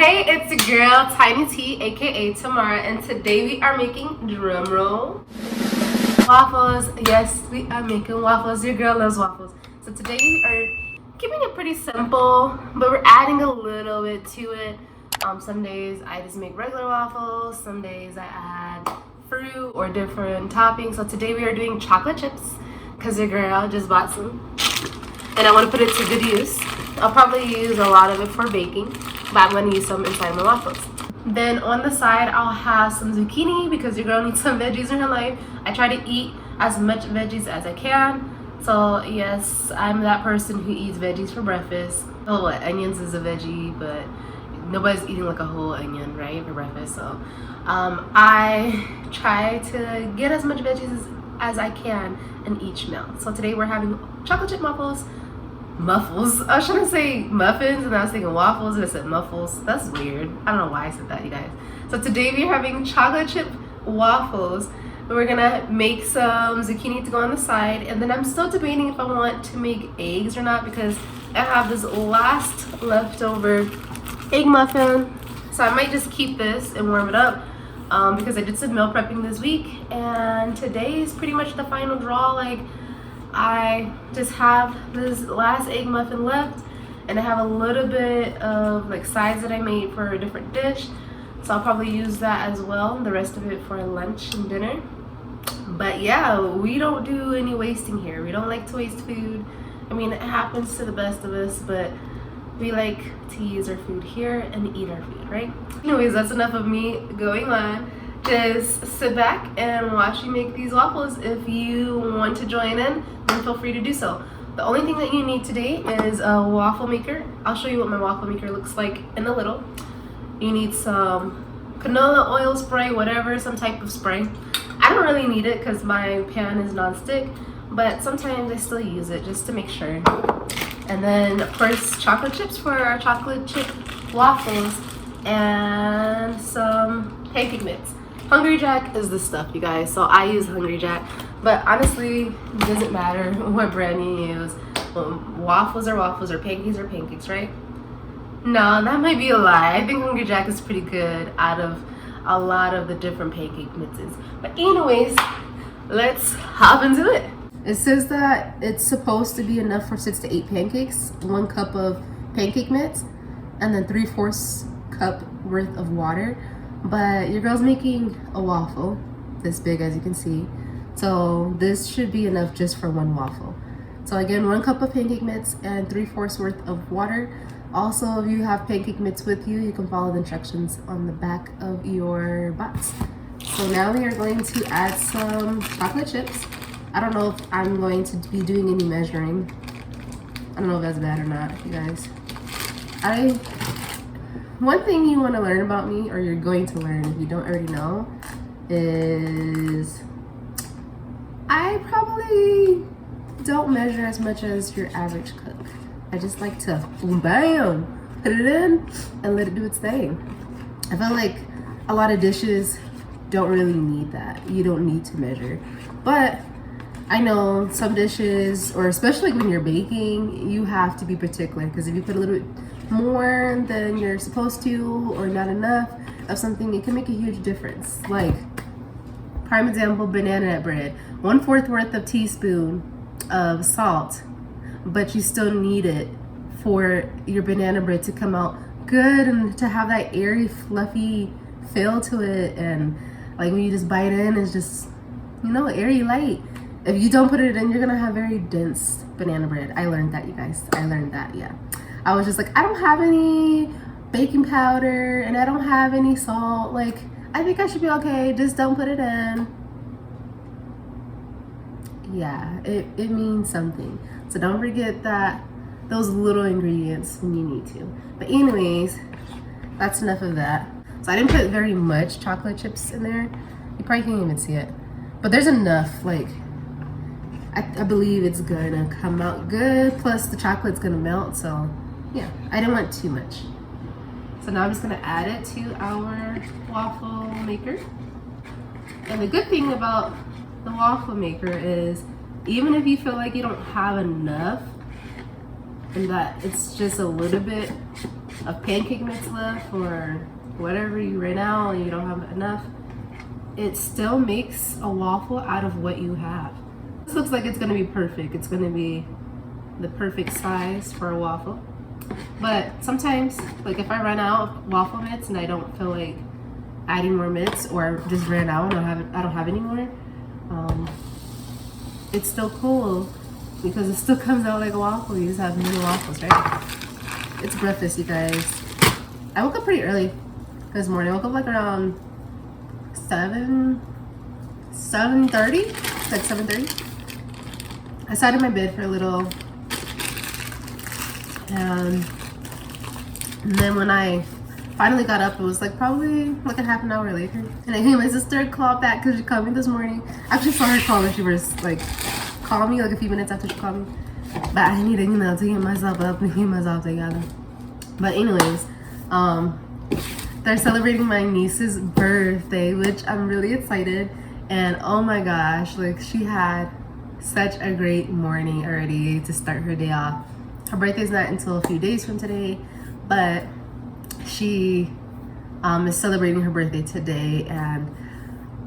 Hey, it's your girl Tiny T, aka Tamara, and today we are making drumroll waffles. Yes, we are making waffles. Your girl loves waffles. So today we are keeping it pretty simple, but we're adding a little bit to it. Some days I just make regular waffles. Some days I add fruit or different toppings. So today we are doing chocolate chips because your girl just bought some, and I want to put it to good use. I'll probably use a lot of it for baking, but I'm going to use some inside my waffles. Then on the side, I'll have some zucchini because your girl needs some veggies in her life. I try to eat as much veggies as I can. So yes, I'm that person who eats veggies for breakfast. Oh, what? Onions is a veggie, but nobody's eating like a whole onion, right, for breakfast. So I try to get as much veggies as I can in each meal. So today we're having chocolate chip muffles. I was trying to say muffins and I was thinking waffles and I said muffles. That's weird. I don't know why I said that, you guys. So today we're having chocolate chip waffles. We're gonna make some zucchini to go on the side, and then I'm still debating if I want to make eggs or not because I have this last leftover egg muffin. So I might just keep this and warm it up because I did some meal prepping this week, and today is pretty much the final draw. Like, I just have this last egg muffin left, and I have a little bit of like sides that I made for a different dish, so I'll probably use that as well, the rest of it for lunch and dinner. But yeah, we don't do any wasting here. We don't like to waste food. I mean, it happens to the best of us, but we like to use our food here and eat our food, right? Anyways, that's enough of me going on. Just sit back and watch me make these waffles. If you want to join in, then feel free to do so. The only thing that you need today is a waffle maker. I'll show you what my waffle maker looks like in a little. You need some canola oil spray, whatever, some type of spray. I don't really need it because my pan is non-stick, but sometimes I still use it just to make sure. And then, of course, chocolate chips for our chocolate chip waffles and some pancake mix. Hungry Jack is the stuff, you guys, so I use Hungry Jack, but honestly, it doesn't matter what brand you use. Waffles are waffles, or pancakes are pancakes, right? No, that might be a lie. I think Hungry Jack is pretty good out of a lot of the different pancake mixes. But anyways, let's hop into it. It says that it's supposed to be enough for 6 to 8 pancakes, 1 cup of pancake mix, and then 3/4 cup worth of water. But your girl's making a waffle this big, as you can see, so this should be enough just for 1 waffle. So again, 1 cup of pancake mix and 3/4 worth of water. Also, if you have pancake mix with you, you can follow the instructions on the back of your box. So now we are going to add some chocolate chips. I don't know if I'm going to be doing any measuring. I don't know if that's bad or not, you guys. One thing you want to learn about me, or you're going to learn if you don't already know, is I probably don't measure as much as your average cook. I just like to boom, bam, put it in and let it do its thing. I feel like a lot of dishes don't really need that. You don't need to measure. But I know some dishes, or especially when you're baking, you have to be particular, because if you put a little bit more than you're supposed to, or not enough of something, it can make a huge difference. Like, prime example, banana nut bread. 1/4 worth of teaspoon of salt, but you still need it for your banana bread to come out good and to have that airy, fluffy feel to it. And like when you just bite in, it's just, you know, airy light. If you don't put it in, you're gonna have very dense banana bread. I learned that, you guys. I learned that, yeah. I was just like, I don't have any baking powder and I don't have any salt. Like, I think I should be okay. Just don't put it in. Yeah, it means something. So don't forget those little ingredients when you need to. But anyways, that's enough of that. So I didn't put very much chocolate chips in there. You probably can't even see it. But there's enough, like, I believe it's gonna come out good. Plus the chocolate's gonna melt, so yeah, I didn't want too much. So now I'm just gonna add it to our waffle maker. And the good thing about the waffle maker is, even if you feel like you don't have enough and that it's just a little bit of pancake mix left or whatever you ran out and you don't have enough, it still makes a waffle out of what you have. This looks like it's gonna be perfect. It's gonna be the perfect size for a waffle. But sometimes, like if I run out of waffle mitts and I don't feel like adding more mitts, or just ran out and I don't have any more, it's still cool because it still comes out like a waffle. You just have mini waffles, right? It's breakfast, you guys. I woke up pretty early this morning. I woke up like around 7:30, like 7:30. I sat in my bed for a little, and then when I finally got up, it was like probably like a half an hour later, and I hear my sister call back because she called me this morning. I actually saw her call when she was like call me like a few minutes after she called me, but I need to, you know, to get myself up and get myself together. But anyways, they're celebrating my niece's birthday, which I'm really excited. And oh my gosh, like she had such a great morning already to start her day off. Her birthday's not until a few days from today, but she is celebrating her birthday today. And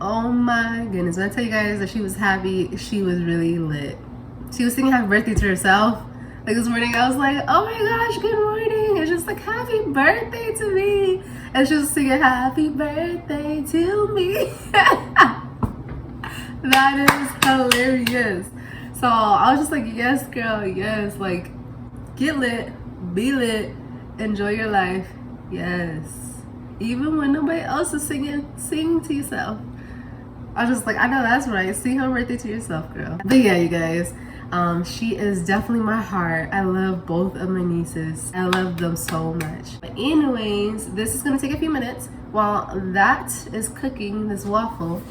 oh my goodness, when I tell you guys that she was happy, she was really lit. She was singing happy birthday to herself. Like this morning I was like, oh my gosh, good morning. And she's like, happy birthday to me. And she was singing happy birthday to me. That is hilarious. So I was just like, yes girl, yes. Like, get lit, be lit, enjoy your life. Yes. Even when nobody else is singing, sing to yourself. I was just like, I know that's right. Sing her birthday to yourself, girl. But yeah, you guys. She is definitely my heart. I love both of my nieces. I love them so much. But anyways, this is gonna take a few minutes. While that is cooking, this waffle,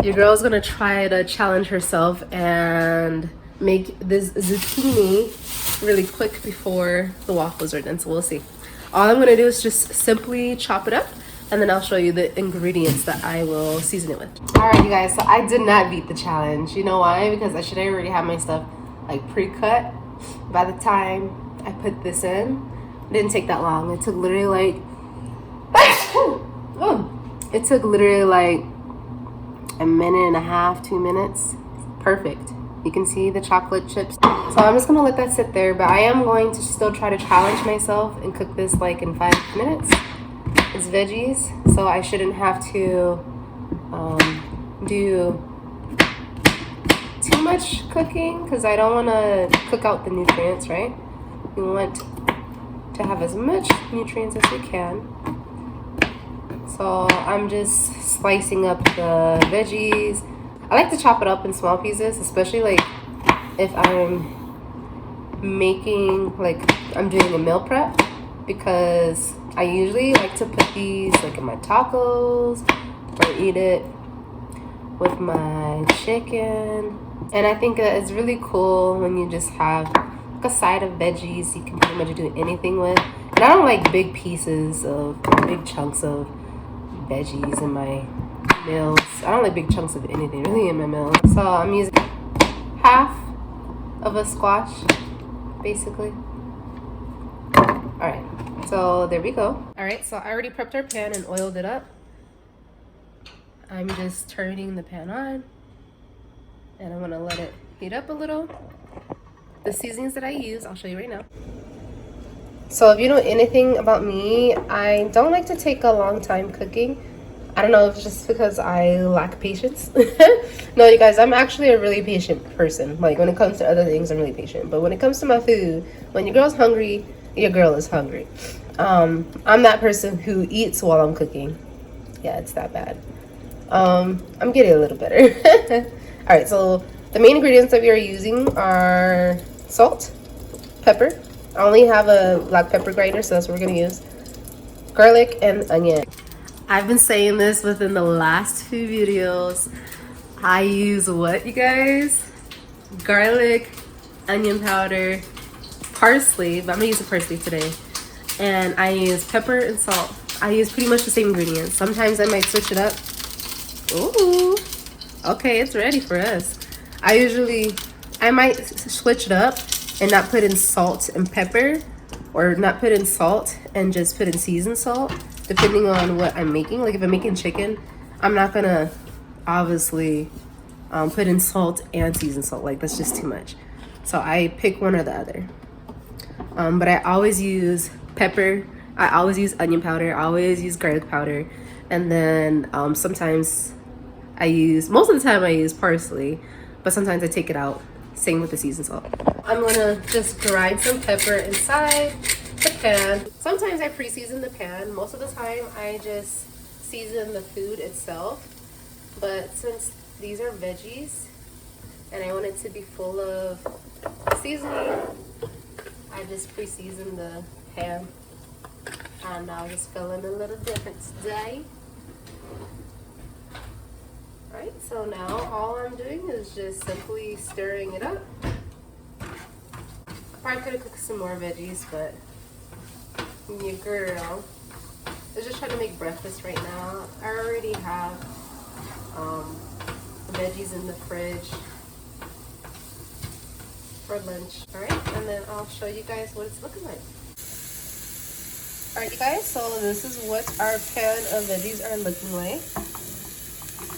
your girl's gonna try to challenge herself and make this zucchini really quick before the waffles are done. So we'll see. All I'm gonna do is just simply chop it up, and then I'll show you the ingredients that I will season it with. All right, you guys, so I did not beat the challenge. You know why? Because I should already have my stuff like pre-cut. By the time I put this in, it didn't take that long. It took literally like, it took literally like a minute and a half, 2 minutes. Perfect. You can see the chocolate chips. So I'm just gonna let that sit there, but I am going to still try to challenge myself and cook this like in 5 minutes. It's veggies, so I shouldn't have to do too much cooking because I don't want to cook out the nutrients, right? We want to have as much nutrients as we can. So I'm just slicing up the veggies. I like to chop it up in small pieces, especially like if I'm making, like I'm doing a meal prep, because I usually like to put these like in my tacos or eat it with my chicken. And I think that it's really cool when you just have like a side of veggies you can pretty much do anything with. And I don't like big pieces of, big chunks of veggies in my meals. I don't like big chunks of anything really in my meals. So I'm using half of a squash, basically. Alright, so there we go. Alright, so I already prepped our pan and oiled it up. I'm just turning the pan on, and I'm gonna let it heat up a little. The seasonings that I use, I'll show you right now. So if you know anything about me, I don't like to take a long time cooking. I don't know if it's just because I lack patience. No, you guys, I'm actually a really patient person. Like when it comes to other things, I'm really patient. But when it comes to my food, when your girl's hungry, your girl is hungry. I'm that person who eats while I'm cooking. Yeah, it's that bad. I'm getting a little better. All right, so the main ingredients that we are using are salt, pepper. I only have a black pepper grinder, so that's what we're gonna use. Garlic and onion. I've been saying this within the last few videos. I use what, you guys? Garlic, onion powder, parsley, but I'm gonna use the parsley today. And I use pepper and salt. I use pretty much the same ingredients. Sometimes I might switch it up. Ooh, okay, it's ready for us. I might switch it up and not put in salt and pepper or not put in salt and just put in seasoned salt, depending on what I'm making. Like if I'm making chicken, I'm not gonna obviously put in salt and seasoned salt. Like that's just too much. So I pick one or the other. But I always use pepper. I always use onion powder. I always use garlic powder. And then sometimes most of the time I use parsley, but sometimes I take it out. Same with the seasoned salt. I'm gonna just grind some pepper inside the pan. Sometimes I pre-season the pan. Most of the time I just season the food itself. But since these are veggies and I want it to be full of seasoning, I just pre-season the pan. And I'll just fill in a little different today. Alright, so now all I'm doing is just simply stirring it up. I probably could have cooked some more veggies, but your girl is just trying to make breakfast right now. I already have veggies in the fridge for lunch. Alright, and then I'll show you guys what it's looking like. Alright you guys, so this is what our pan of veggies are looking like.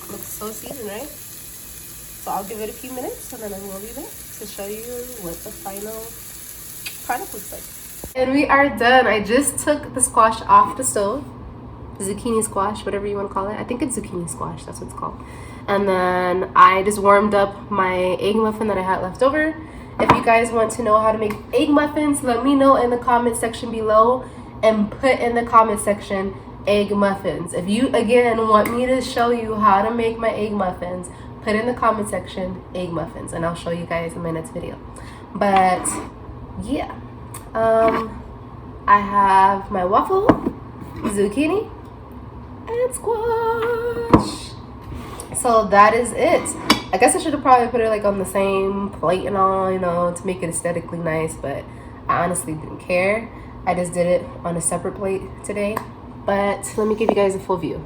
Looks so seasoned, right? So I'll give it a few minutes and then I will be back to show you what the final product looks like. And we are done. I just took the squash off the stove. Zucchini squash, whatever you want to call it. I think it's zucchini squash, that's what it's called. And then I just warmed up my egg muffin that I had left over. If you guys want to know how to make egg muffins, let me know in the comment section below and put in the comment section egg muffins. If you again want me to show you how to make my egg muffins, put in the comment section egg muffins and I'll show you guys in my next video. But yeah, I have my waffle, zucchini, and squash. So that is it. I guess I should have probably put it like on the same plate and all, you know, to make it aesthetically nice, but I honestly didn't care. I just did it on a separate plate today. But let me give you guys a full view.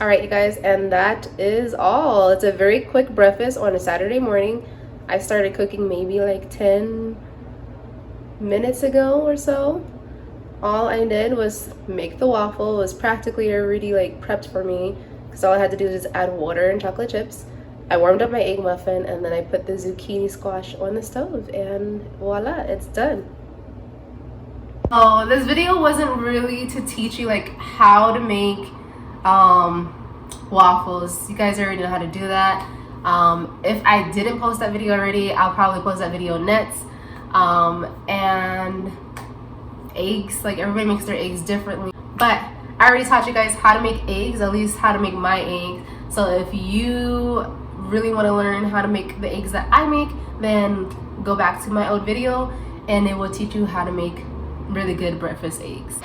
All right, you guys, and that is all. It's a very quick breakfast on a Saturday morning. I started cooking maybe like 10 minutes ago or so. All I did was make the waffle. It was practically already like prepped for me because all I had to do was just add water and chocolate chips. I warmed up my egg muffin and then I put the zucchini squash on the stove and voila, it's done. Oh, this video wasn't really to teach you like how to make waffles. You guys already know how to do that. If I didn't post that video already, I'll probably post that video next. And eggs, like everybody makes their eggs differently, but I already taught you guys how to make eggs, at least how to make my eggs. So if you really want to learn how to make the eggs that I make, then go back to my old video and it will teach you how to make really good breakfast eggs.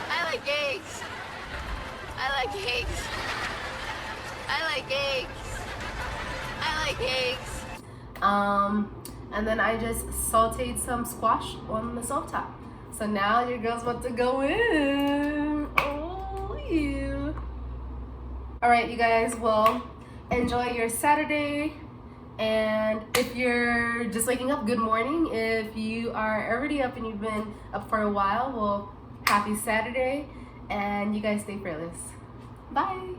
I like eggs. I like eggs. I like eggs. I like eggs. And then I just sauteed some squash on the stovetop. So now your girl's about to go in. Oh, yeah. All right, you guys, well, enjoy your Saturday. And if you're just waking up, good morning. If you are already up and you've been up for a while, well, happy Saturday. And you guys stay fearless. Bye.